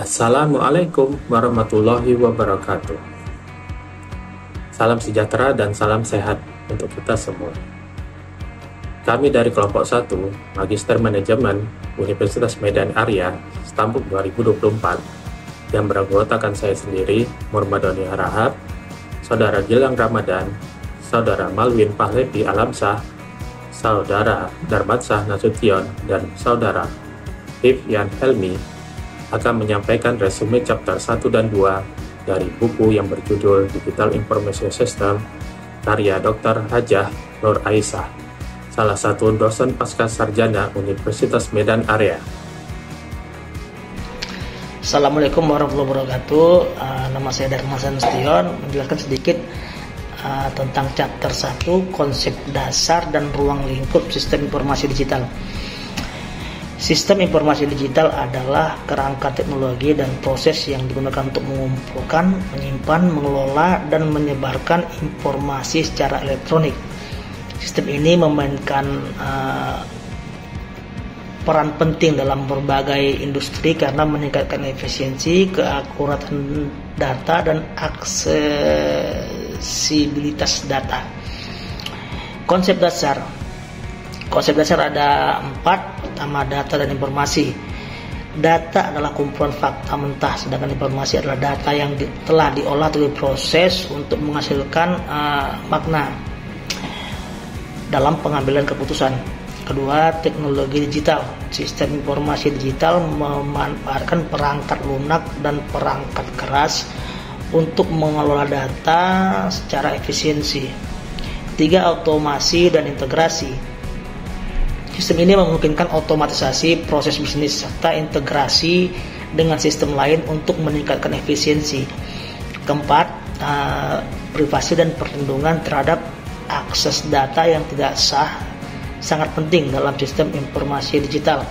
Assalamualaikum warahmatullahi wabarakatuh. Salam sejahtera dan salam sehat untuk kita semua. Kami dari kelompok 1, Magister Manajemen Universitas Medan Area, Stampuk 2024, yang beranggotakan saya sendiri, Murmadoni Harahap, Saudara Gilang Ramadan, Saudara Malwin Pahlevi Alamsah, Saudara Darmatsah Nasution, dan Saudara Hifyan Helmi akan menyampaikan resume chapter 1 dan 2 dari buku yang berjudul Digital Information System karya Dr. Hajah Nur Aisyah, salah satu dosen pasca sarjana Universitas Medan Area. Assalamualaikum warahmatullahi wabarakatuh. Nama saya Darmatsah Nasution, menjelaskan sedikit tentang chapter 1, konsep dasar dan ruang lingkup sistem informasi digital. Sistem informasi digital adalah kerangka teknologi dan proses yang digunakan untuk mengumpulkan, menyimpan, mengelola, dan menyebarkan informasi secara elektronik. Sistem ini memainkan peran penting dalam berbagai industri karena meningkatkan efisiensi, keakuratan data, dan aksesibilitas data. Konsep dasar ada 4. Pertama, data dan informasi. Data adalah kumpulan fakta mentah, sedangkan informasi adalah data yang telah diolah atau diproses untuk menghasilkan makna dalam pengambilan keputusan. Kedua, teknologi digital. Sistem informasi digital memanfaatkan perangkat lunak dan perangkat keras untuk mengelola data secara efisiensi. 3, otomasi dan integrasi. Sistem ini memungkinkan otomatisasi proses bisnis serta integrasi dengan sistem lain untuk meningkatkan efisiensi. Keempat, privasi dan perlindungan terhadap akses data yang tidak sah sangat penting dalam sistem informasi digital.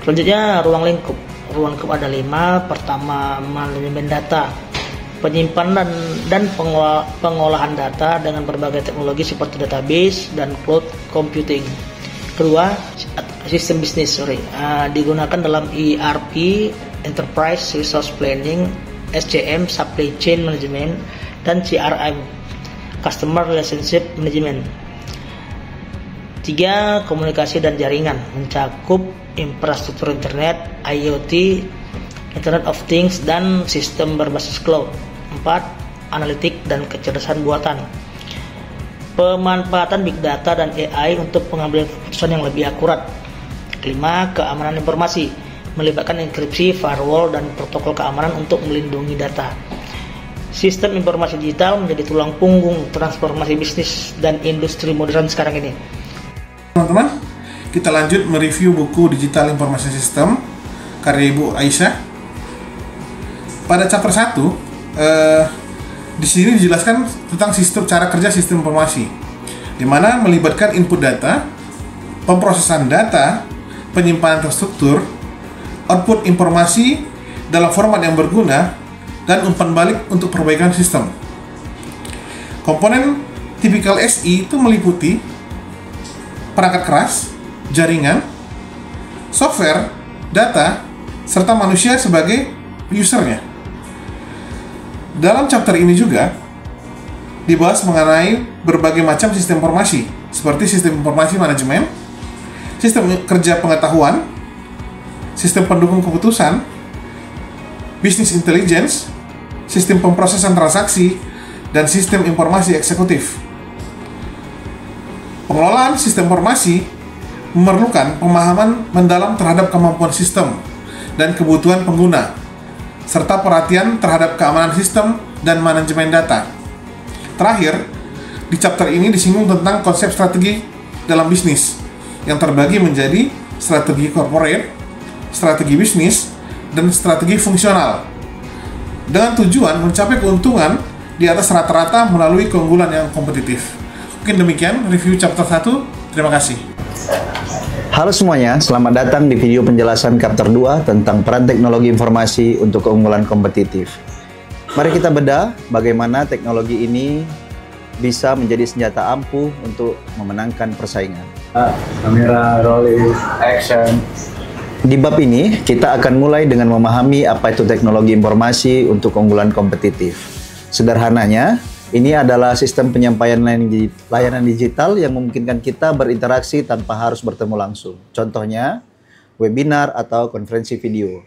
Selanjutnya, ruang lingkup. Ruang lingkup ada 5. Pertama, manajemen data. Penyimpanan dan pengolahan data dengan berbagai teknologi seperti database dan cloud computing. Kedua, sistem bisnis digunakan dalam ERP, Enterprise Resource Planning, SCM, Supply Chain Management, dan CRM, Customer Relationship Management. 3, komunikasi dan jaringan, mencakup infrastruktur internet, IoT, Internet of Things, dan sistem berbasis cloud. 4, analitik dan kecerdasan buatan. Pemanfaatan big data dan AI untuk pengambilan keputusan yang lebih akurat. 5, keamanan informasi, melibatkan enkripsi, firewall, dan protokol keamanan untuk melindungi data. Sistem informasi digital menjadi tulang punggung transformasi bisnis dan industri modern sekarang ini. Teman-teman, kita lanjut mereview buku Digital Information System karya Ibu Aisyah. Pada chapter 1, di sini dijelaskan tentang cara kerja sistem informasi, di mana melibatkan input data, pemrosesan data, penyimpanan terstruktur, output informasi dalam format yang berguna, dan umpan balik untuk perbaikan sistem. Komponen tipikal SI itu meliputi perangkat keras, jaringan, software, data, serta manusia sebagai usernya. Dalam chapter ini juga dibahas mengenai berbagai macam sistem informasi, seperti sistem informasi manajemen, sistem kerja pengetahuan, sistem pendukung keputusan, business intelligence, sistem pemrosesan transaksi, dan sistem informasi eksekutif. Pengelolaan sistem informasi memerlukan pemahaman mendalam terhadap kemampuan sistem dan kebutuhan pengguna, serta perhatian terhadap keamanan sistem dan manajemen data. Terakhir, di chapter ini disinggung tentang konsep strategi dalam bisnis yang terbagi menjadi strategi corporate, strategi bisnis, dan strategi fungsional dengan tujuan mencapai keuntungan di atas rata-rata melalui keunggulan yang kompetitif. Mungkin demikian review chapter 1. Terima kasih. Halo semuanya, selamat datang di video penjelasan chapter 2 tentang peran teknologi informasi untuk keunggulan kompetitif. Mari kita bedah bagaimana teknologi ini bisa menjadi senjata ampuh untuk memenangkan persaingan. Kamera, rolling, action. Di bab ini, kita akan mulai dengan memahami apa itu teknologi informasi untuk keunggulan kompetitif. Sederhananya, ini adalah sistem penyampaian layanan digital yang memungkinkan kita berinteraksi tanpa harus bertemu langsung. Contohnya, webinar atau konferensi video.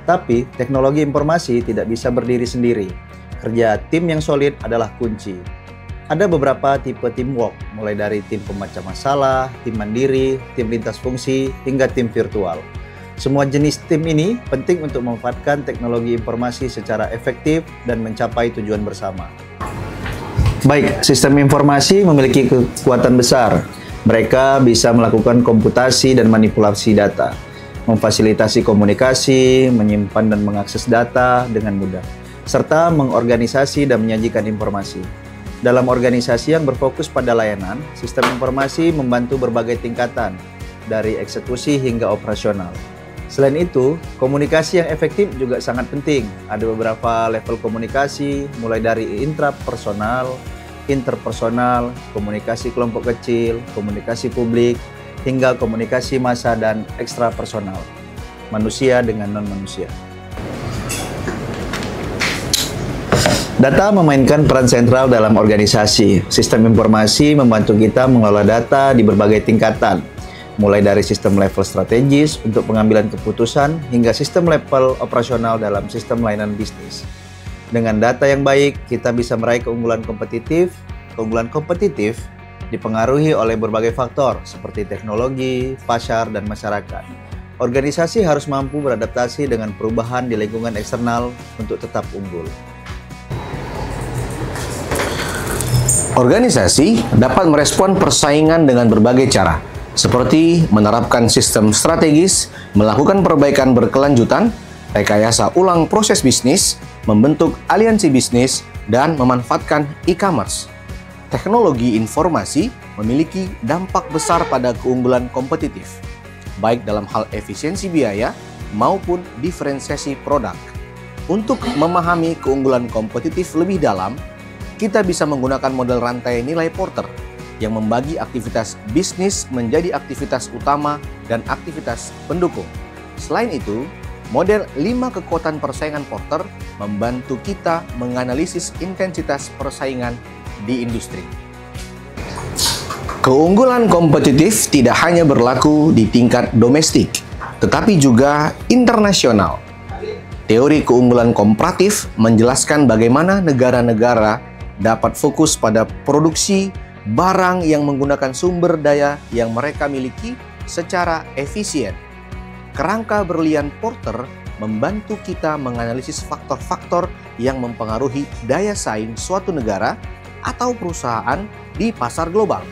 Tapi, teknologi informasi tidak bisa berdiri sendiri. Kerja tim yang solid adalah kunci. Ada beberapa tipe teamwork, mulai dari tim pemecah masalah, tim mandiri, tim lintas fungsi, hingga tim virtual. Semua jenis tim ini penting untuk memanfaatkan teknologi informasi secara efektif dan mencapai tujuan bersama. Baik, sistem informasi memiliki kekuatan besar. Mereka bisa melakukan komputasi dan manipulasi data, memfasilitasi komunikasi, menyimpan dan mengakses data dengan mudah, serta mengorganisasi dan menyajikan informasi. Dalam organisasi yang berfokus pada layanan, sistem informasi membantu berbagai tingkatan, dari eksekusi hingga operasional. Selain itu, komunikasi yang efektif juga sangat penting. Ada beberapa level komunikasi, mulai dari intrapersonal, interpersonal, komunikasi kelompok kecil, komunikasi publik, hingga komunikasi massa dan ekstrapersonal, manusia dengan non-manusia. Data memainkan peran sentral dalam organisasi. Sistem informasi membantu kita mengelola data di berbagai tingkatan, mulai dari sistem level strategis untuk pengambilan keputusan hingga sistem level operasional dalam sistem layanan bisnis. Dengan data yang baik, kita bisa meraih keunggulan kompetitif. Keunggulan kompetitif dipengaruhi oleh berbagai faktor seperti teknologi, pasar, dan masyarakat. Organisasi harus mampu beradaptasi dengan perubahan di lingkungan eksternal untuk tetap unggul. Organisasi dapat merespon persaingan dengan berbagai cara, seperti menerapkan sistem strategis, melakukan perbaikan berkelanjutan, rekayasa ulang proses bisnis, membentuk aliansi bisnis, dan memanfaatkan e-commerce. Teknologi informasi memiliki dampak besar pada keunggulan kompetitif, baik dalam hal efisiensi biaya maupun diferensiasi produk. Untuk memahami keunggulan kompetitif lebih dalam, kita bisa menggunakan model rantai nilai Porter yang membagi aktivitas bisnis menjadi aktivitas utama dan aktivitas pendukung. Selain itu, model 5 kekuatan persaingan Porter membantu kita menganalisis intensitas persaingan di industri. Keunggulan kompetitif tidak hanya berlaku di tingkat domestik, tetapi juga internasional. Teori keunggulan komparatif menjelaskan bagaimana negara-negara dapat fokus pada produksi barang yang menggunakan sumber daya yang mereka miliki secara efisien. Kerangka berlian Porter membantu kita menganalisis faktor-faktor yang mempengaruhi daya saing suatu negara atau perusahaan di pasar global,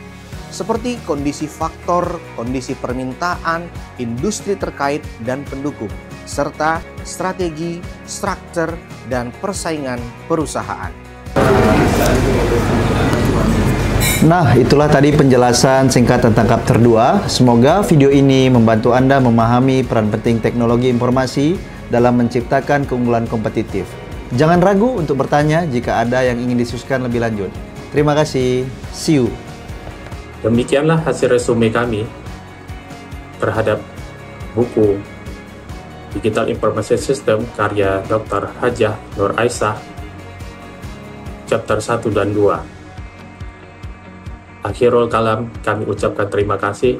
seperti kondisi faktor, kondisi permintaan, industri terkait dan pendukung, serta strategi, struktur, dan persaingan perusahaan. Nah, itulah tadi penjelasan singkat tentang Chapter 2. Semoga video ini membantu Anda memahami peran penting teknologi informasi dalam menciptakan keunggulan kompetitif. Jangan ragu untuk bertanya jika ada yang ingin diskusikan lebih lanjut. Terima kasih. See you. Demikianlah hasil resume kami terhadap buku Digital Information System karya Dr. Hajah Nur Aisyah, chapter 1 dan 2. Akhirul kalam, kami ucapkan terima kasih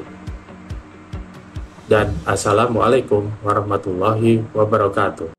dan Assalamualaikum warahmatullahi wabarakatuh.